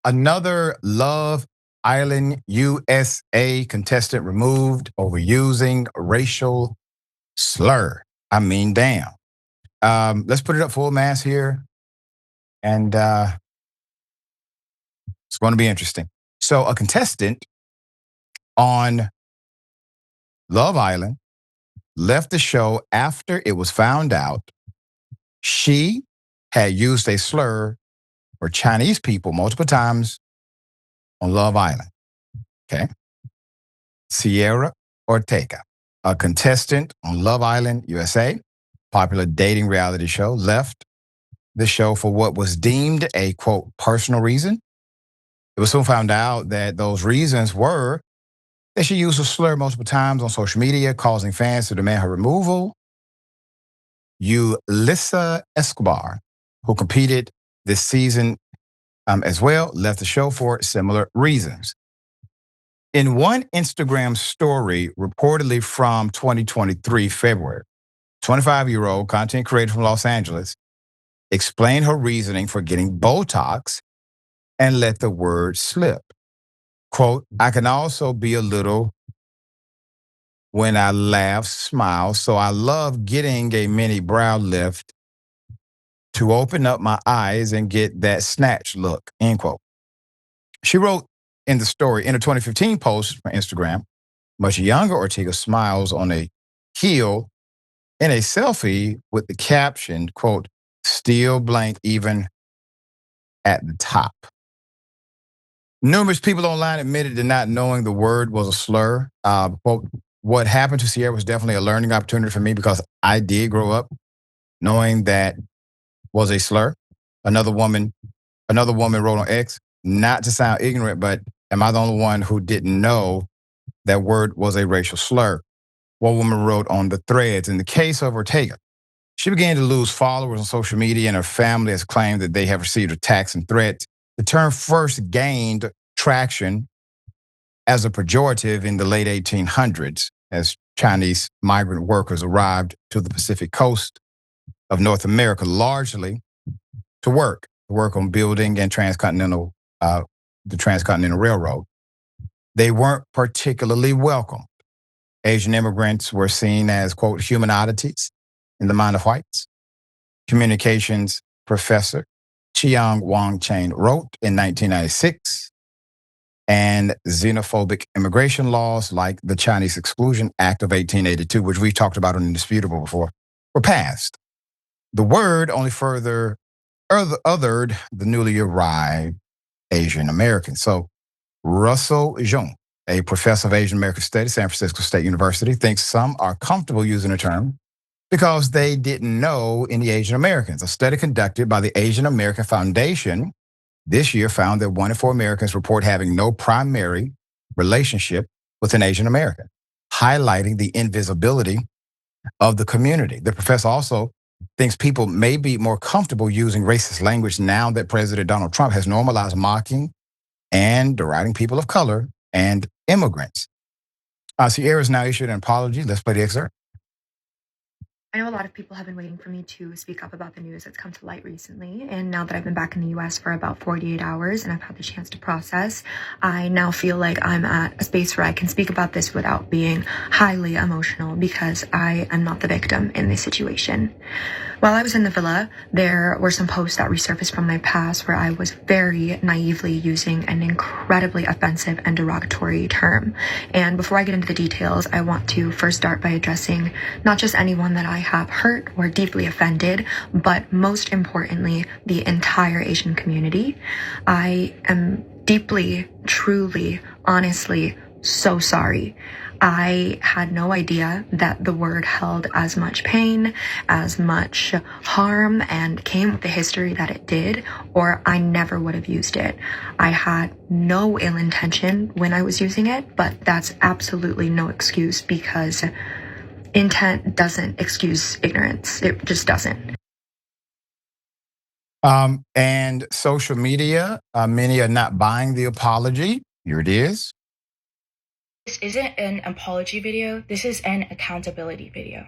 Another Love Island USA contestant removed over using racial slur. I mean, damn. Let's put it up full mass here. And it's going to be interesting. So a contestant on Love Island left the show after it was found out she had used a slur for Chinese people multiple times on Love Island. Okay. Cierra Ortega, a contestant on Love Island USA, popular dating reality show, left the show for what was deemed a, quote, personal reason. It was soon found out that those reasons were that she used a slur multiple times on social media, causing fans to demand her removal. Yulissa Escobar, who competed this season as well, left the show for similar reasons. In one Instagram story reportedly from 2023 February, 25-year-old content creator from Los Angeles explained her reasoning for getting Botox and let the word slip. Quote, I can also be a little when I laugh, smile, so I love getting a mini brow lift to open up my eyes and get that snatch look, end quote. She wrote in the story, in a 2015 post from Instagram, much younger Ortega smiles on a heel in a selfie with the caption, quote, still blank even at the top. Numerous people online admitted to not knowing the word was a slur. Quote, what happened to Cierra was definitely a learning opportunity for me because I did grow up knowing that was a slur. Another woman wrote on X, not to sound ignorant, but am I the only one who didn't know that word was a racial slur? One woman wrote on the threads, in the case of Ortega, she began to lose followers on social media and her family has claimed that they have received attacks and threats. The term first gained traction as a pejorative in the late 1800s as Chinese migrant workers arrived to the Pacific coast of North America, largely to work on building and the transcontinental railroad. They weren't particularly welcome. Asian immigrants were seen as, quote, human oddities in the mind of whites. Communications professor Chiang Wang-Chang wrote in 1996, and xenophobic immigration laws like the Chinese Exclusion Act of 1882, which we talked about on Indisputable before, were passed. The word only further othered the newly arrived Asian Americans. So Russell Zhong, a professor of Asian American Studies, San Francisco State University, thinks some are comfortable using the term because they didn't know any Asian Americans. A study conducted by the Asian American Foundation this year found that 1 in 4 Americans report having no primary relationship with an Asian American, highlighting the invisibility of the community. The professor also thinks people may be more comfortable using racist language now that President Donald Trump has normalized mocking and deriding people of color and immigrants. Cierra has now issued an apology. Let's play the excerpt. I know a lot of people have been waiting for me to speak up about the news that's come to light recently. And now that I've been back in the US for about 48 hours and I've had the chance to process, I now feel like I'm at a space where I can speak about this without being highly emotional because I am not the victim in this situation. While I was in the villa, there were some posts that resurfaced from my past where I was very naively using an incredibly offensive and derogatory term. And before I get into the details, I want to first start by addressing not just anyone that I have hurt or deeply offended, but most importantly, the entire Asian community. I am deeply, truly, honestly, so sorry. I had no idea that the word held as much pain, as much harm, and came with the history that it did, or I never would have used it. I had no ill intention when I was using it, but that's absolutely no excuse because intent doesn't excuse ignorance. It just doesn't. And social media, many are not buying the apology. Here it is. This isn't an apology video, this is an accountability video.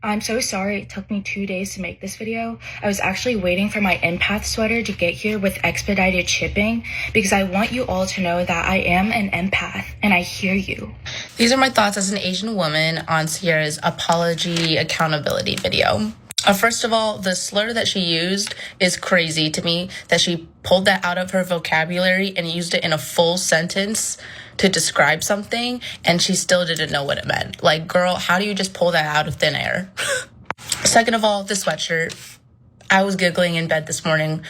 I'm so sorry it took me 2 days to make this video. I was actually waiting for my empath sweater to get here with expedited shipping because I want you all to know that I am an empath and I hear you. These are my thoughts as an Asian woman on Cierra's apology accountability video. First of all, the slur that she used is crazy to me, that she pulled that out of her vocabulary and used it in a full sentence to describe something, and she still didn't know what it meant. Like, girl, how do you just pull that out of thin air? Second of all, the sweatshirt. I was giggling in bed this morning.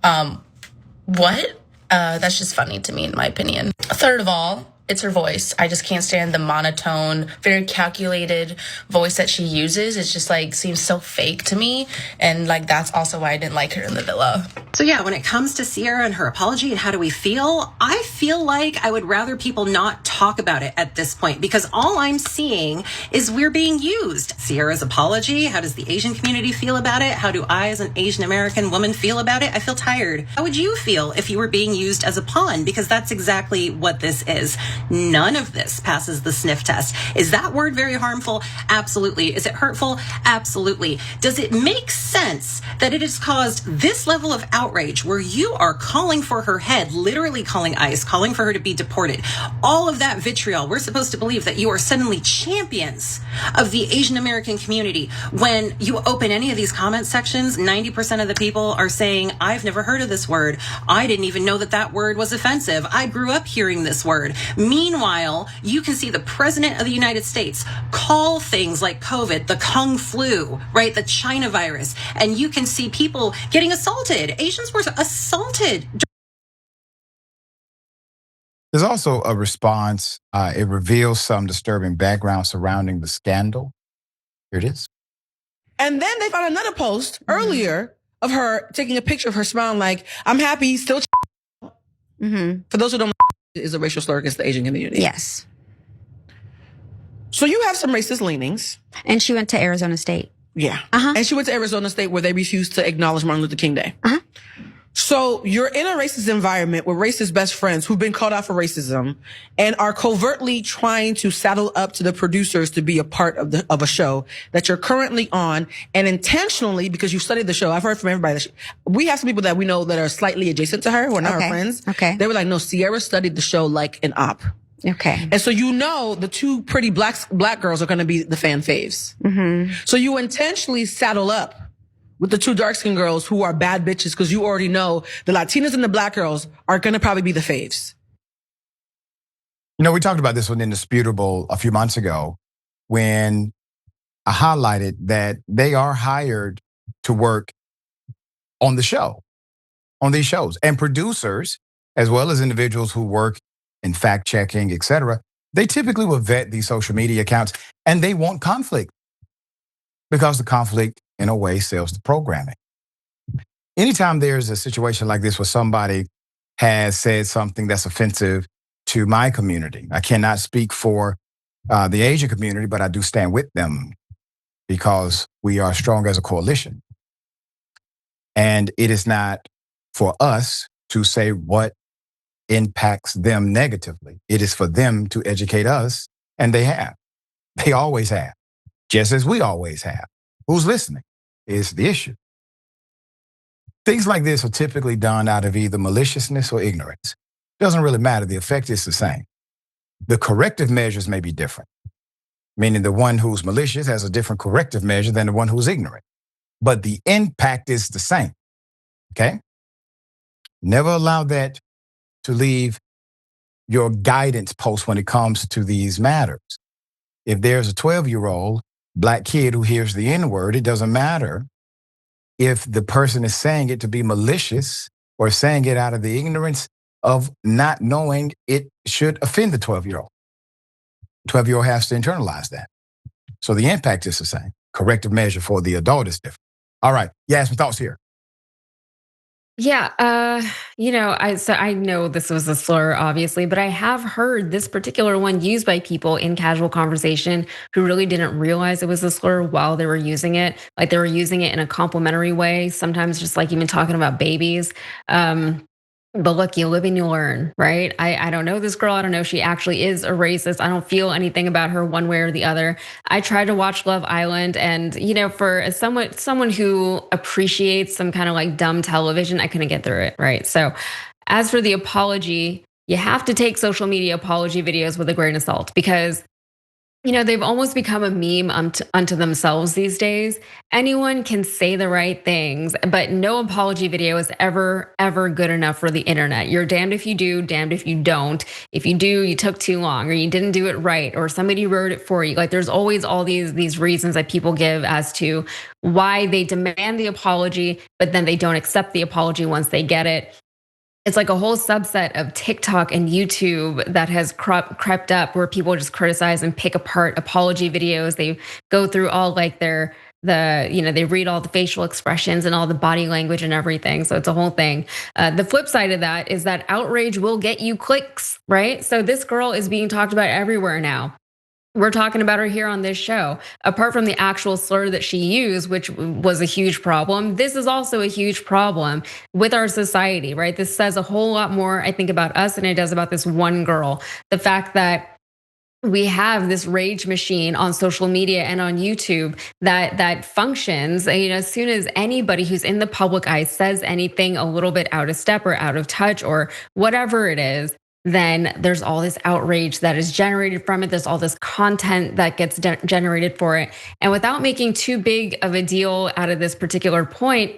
What? That's just funny to me, in my opinion. Third of all, it's her voice. I just can't stand the monotone, very calculated voice that she uses. It's just like seems so fake to me. And like that's also why I didn't like her in the villa. So yeah, when it comes to Cierra and her apology and how do we feel, I feel like I would rather people not talk about it at this point because all I'm seeing is we're being used. Cierra's apology, how does the Asian community feel about it? How do I as an Asian American woman feel about it? I feel tired. How would you feel if you were being used as a pawn? Because that's exactly what this is. None of this passes the sniff test. Is that word very harmful? Absolutely. Is it hurtful? Absolutely. Does it make sense that it has caused this level of outrage where you are calling for her head, literally calling ICE, calling for her to be deported? All of that vitriol, we're supposed to believe that you are suddenly champions of the Asian American community. When you open any of these comment sections, 90% of the people are saying, I've never heard of this word. I didn't even know that that word was offensive. I grew up hearing this word. Meanwhile, you can see the president of the United States call things like COVID, the Kung flu, right? The China virus. And you can see people getting assaulted. Asians were assaulted. There's also a response. It reveals some disturbing background surrounding the scandal. Here it is. And then they found another post earlier of her taking a picture of her smiling like, I'm happy, still. For those who don't know, is a racial slur against the Asian community. Yes. So you have some racist leanings. And she went to Arizona State. Yeah. And she went to Arizona State where they refused to acknowledge Martin Luther King Day. So you're in a racist environment with racist best friends who've been called out for racism and are covertly trying to saddle up to the producers to be a part of a show that you're currently on, and intentionally, because you studied the show, I've heard from everybody that we have some people that we know that are slightly adjacent to her who are not our friends. They were like, no, Cierra studied the show like an op. And so you know the two pretty black girls are going to be the fan faves. So you intentionally saddle up with the two dark-skinned girls who are bad bitches because you already know the Latinas and the black girls are going to probably be the faves. You know, we talked about this with Indisputable a few months ago when I highlighted that they are hired to work on the show, on these shows. And producers, as well as individuals who work in fact-checking, et cetera, they typically will vet these social media accounts and they want conflict because the conflict, in a way, sells the programming. Anytime there's a situation like this where somebody has said something that's offensive to my community, I cannot speak for the Asian community, but I do stand with them because we are strong as a coalition. And it is not for us to say what impacts them negatively. It is for them to educate us, and they have. They always have, just as we always have. Who's listening is the issue. Things like this are typically done out of either maliciousness or ignorance. Doesn't really matter. The effect is the same. The corrective measures may be different, meaning the one who's malicious has a different corrective measure than the one who's ignorant. But the impact is the same, okay? Never allow that to leave your guidance post when it comes to these matters. If there's a 12-year-old black kid who hears the N-word, it doesn't matter if the person is saying it to be malicious or saying it out of the ignorance of not knowing it should offend the 12-year-old. 12-year-old has to internalize that. So the impact is the same. Corrective measure for the adult is different. All right, Yasmin, thoughts here? Yeah, I know this was a slur, obviously, but I have heard this particular one used by people in casual conversation who really didn't realize it was a slur while they were using it. Like they were using it in a complimentary way, sometimes just like even talking about babies. But look, you live and you learn, right? I don't know this girl. I don't know if she actually is a racist. I don't feel anything about her one way or the other. I tried to watch Love Island, and for as someone who appreciates some kind of like dumb television, I couldn't get through it, right? So as for the apology, you have to take social media apology videos with a grain of salt, because they've almost become a meme unto themselves these days. Anyone can say the right things, but no apology video is ever good enough for the internet. You're damned if you do, damned if you don't. If you do, you took too long, or you didn't do it right, or somebody wrote it for you. Like, there's always all these reasons that people give as to why they demand the apology, but then they don't accept the apology once they get it. It's like a whole subset of TikTok and YouTube that has crept up, where people just criticize and pick apart apology videos. They go through all like they read all the facial expressions and all the body language and everything. So it's a whole thing. The flip side of that is that outrage will get you clicks, right? So this girl is being talked about everywhere now. We're talking about her here on this show. Apart from the actual slur that she used, which was a huge problem, this is also a huge problem with our society, right? This says a whole lot more, I think, about us than it does about this one girl. The fact that we have this rage machine on social media and on YouTube that functions. As soon as anybody who's in the public eye says anything a little bit out of step or out of touch or whatever it is, then there's all this outrage that is generated from it. There's all this content that gets generated for it. And without making too big of a deal out of this particular point,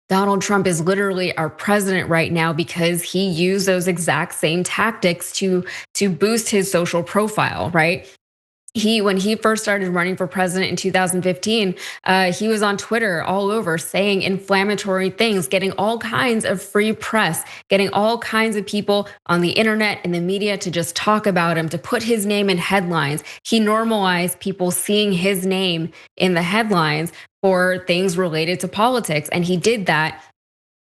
Donald Trump is literally our president right now because he used those exact same tactics to boost his social profile, right? When he first started running for president in 2015, he was on Twitter all over saying inflammatory things, getting all kinds of free press, getting all kinds of people on the internet and the media to just talk about him, to put his name in headlines. He normalized people seeing his name in the headlines for things related to politics. And he did that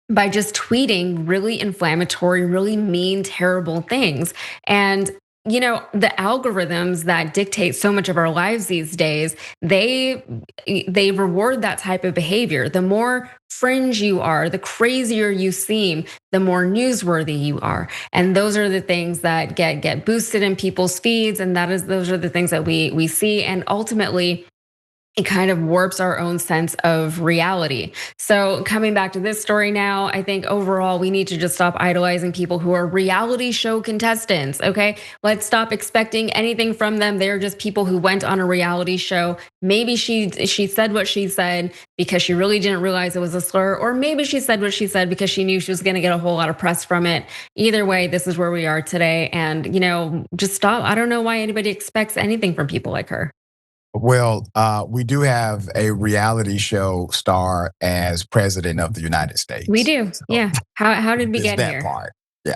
by just tweeting really inflammatory, really mean, terrible things. And the algorithms that dictate so much of our lives these days, they reward that type of behavior. The more fringe you are, the crazier you seem, the more newsworthy you are. And those are the things that get boosted in people's feeds. And those are the things that we see. And ultimately, it kind of warps our own sense of reality. So coming back to this story now, I think overall we need to just stop idolizing people who are reality show contestants, okay? Let's stop expecting anything from them. They're just people who went on a reality show. Maybe she said what she said because she really didn't realize it was a slur, or maybe she said what she said because she knew she was gonna get a whole lot of press from it. Either way, this is where we are today. And, just stop. I don't know why anybody expects anything from people like her. Well, we do have a reality show star as president of the United States. We do, So yeah. How did we there's get that here? part. Yeah.